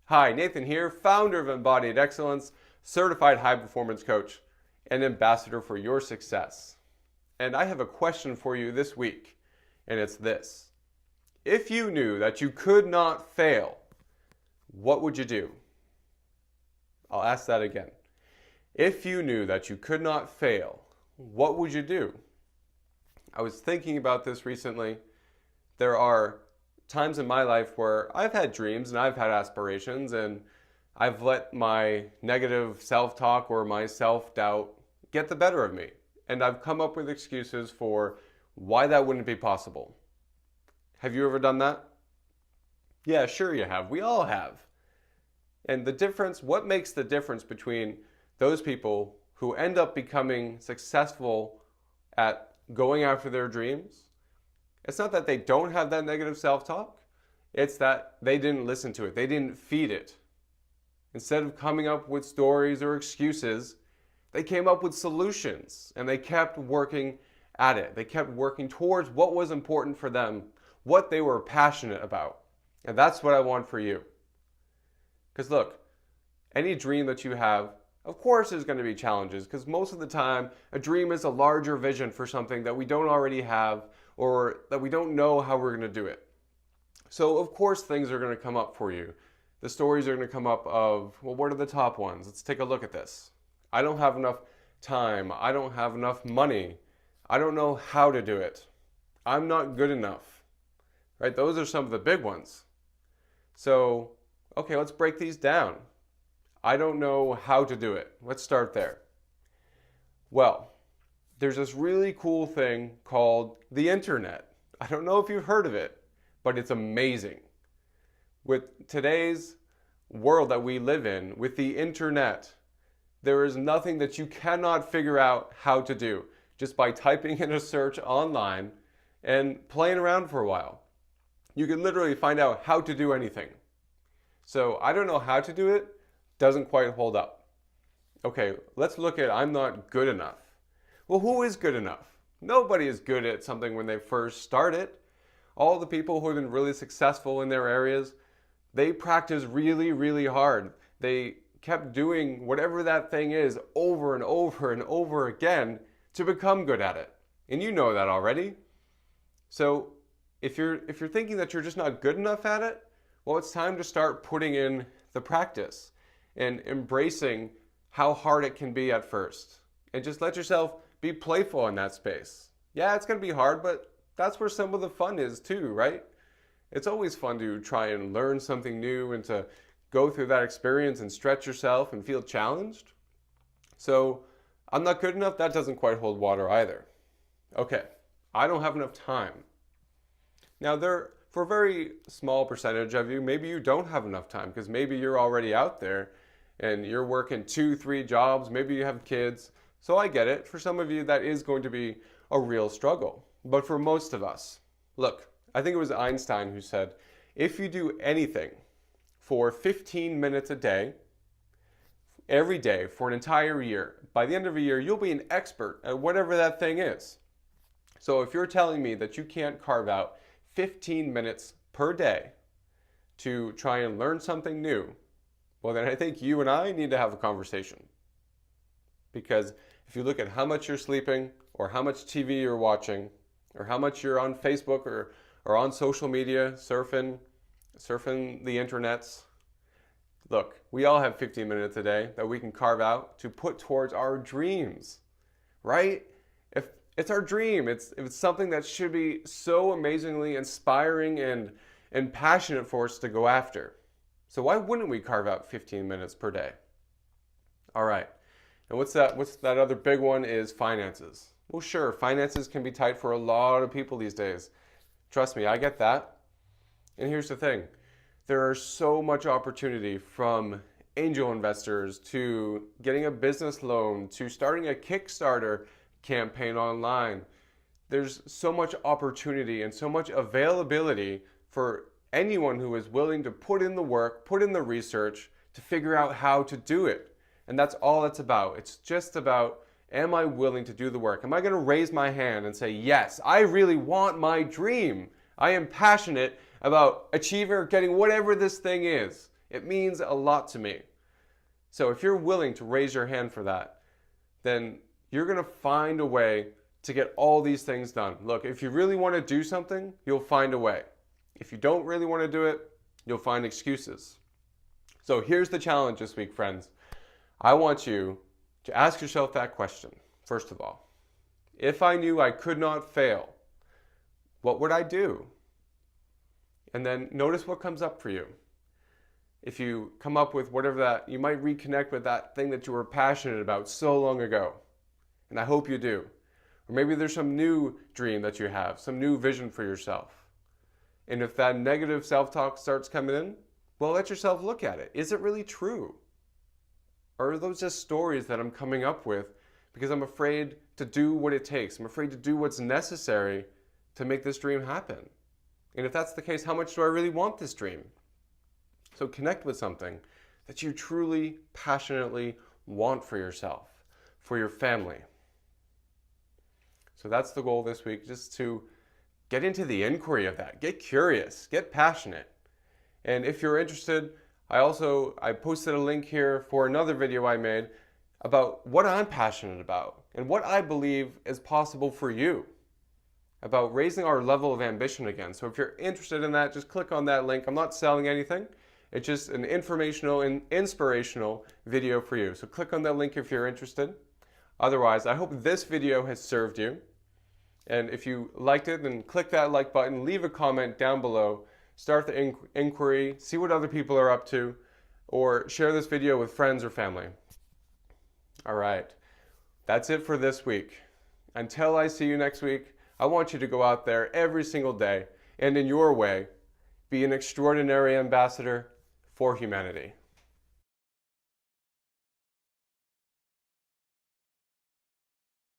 Hi, Nathan here, founder of Embodied Excellence, certified high performance coach, and ambassador for your success. And I have a question for you this week, and it's this. If you knew that you could not fail, what would you do? I'll ask that again. If you knew that you could not fail, what would you do? I was thinking about this recently. There are times in my life where I've had dreams and I've had aspirations, and I've let my negative self-talk or my self-doubt get the better of me. And I've come up with excuses for why that wouldn't be possible. Have you ever done that? Yeah, sure you have. We all have. And what makes the difference between those people who end up becoming successful at going after their dreams? It's not that they don't have that negative self-talk. It's that they didn't listen to it. They didn't feed it. Instead of coming up with stories or excuses, they came up with solutions, and they kept working at it. They kept working towards what was important for them, what they were passionate about. And that's what I want for you. Because look, any dream that you have, of course there's going to be challenges, because most of the time a dream is a larger vision for something that we don't already have or that we don't know how we're going to do it. So of course things are going to come up for you. The stories are going to come up of, well, what are the top ones? Let's take a look at this. I don't have enough time. I don't have enough money. I don't know how to do it. I'm not good enough. Right? Those are some of the big ones. So, okay, let's break these down. I don't know how to do it. Let's start there. Well, there's this really cool thing called the internet. I don't know if you've heard of it, but it's amazing. With today's world that we live in, with the internet, there is nothing that you cannot figure out how to do just by typing in a search online and playing around for a while. You can literally find out how to do anything. So I don't know how to do it, doesn't quite hold up. Okay, let's look at I'm not good enough. Well, who is good enough? Nobody is good at something when they first start it. All the people who have been really successful in their areas, they practice really, really hard. They kept doing whatever that thing is over and over and over again to become good at it. And you know that already. So if you're thinking that you're just not good enough at it, well, it's time to start putting in the practice and embracing how hard it can be at first. And just let yourself be playful in that space. Yeah, it's going to be hard, but that's where some of the fun is too, right? It's always fun to try and learn something new and to go through that experience and stretch yourself and feel challenged. So I'm not good enough, that doesn't quite hold water either. Okay, I don't have enough time. Now for a very small percentage of you, maybe you don't have enough time because maybe you're already out there and you're working 2-3 jobs, maybe you have kids. So I get it. For some of you, that is going to be a real struggle. But for most of us, look, I think it was Einstein who said, if you do anything for 15 minutes a day, every day for an entire year, by the end of a year, you'll be an expert at whatever that thing is. So if you're telling me that you can't carve out 15 minutes per day to try and learn something new, well, then I think you and I need to have a conversation. Because if you look at how much you're sleeping, or how much TV you're watching, or how much you're on Facebook or on social media, surfing the internets, look, we all have 15 minutes a day that we can carve out to put towards our dreams, right? If it's our dream, if it's something that should be so amazingly inspiring and passionate for us to go after. So why wouldn't we carve out 15 minutes per day? All right. And what's that other big one is finances. Well, sure, finances can be tight for a lot of people these days. Trust me, I get that. And here's the thing. There are so much opportunity, from angel investors to getting a business loan to starting a Kickstarter campaign online. There's so much opportunity and so much availability for anyone who is willing to put in the work, put in the research to figure out how to do it. And that's all it's about. It's just about, am I willing to do the work? Am I going to raise my hand and say, yes, I really want my dream. I am passionate about achieving or getting whatever this thing is. It means a lot to me. So if you're willing to raise your hand for that, then you're going to find a way to get all these things done. Look, if you really want to do something, you'll find a way. If you don't really want to do it, you'll find excuses. So here's the challenge this week, friends. I want you to ask yourself that question, first of all. If I knew I could not fail, what would I do? And then notice what comes up for you. If you come up with whatever that, you might reconnect with that thing that you were passionate about so long ago. And I hope you do. Or maybe there's some new dream that you have, some new vision for yourself. And if that negative self-talk starts coming in, well, let yourself look at it. Is it really true? Or are those just stories that I'm coming up with because I'm afraid to do what it takes? I'm afraid to do what's necessary to make this dream happen. And if that's the case, how much do I really want this dream? So connect with something that you truly, passionately want for yourself, for your family. So that's the goal this week, just to get into the inquiry of that. Get curious, get passionate. And if you're interested, I posted a link here for another video I made about what I'm passionate about and what I believe is possible for you, about raising our level of ambition again. So if you're interested in that, just click on that link. I'm not selling anything. It's just an informational and inspirational video for you. So click on that link if you're interested. Otherwise, I hope this video has served you. And if you liked it, then click that like button, leave a comment down below, start the inquiry, see what other people are up to, or share this video with friends or family. All right, that's it for this week. Until I see you next week, I want you to go out there every single day and in your way, be an extraordinary ambassador for humanity.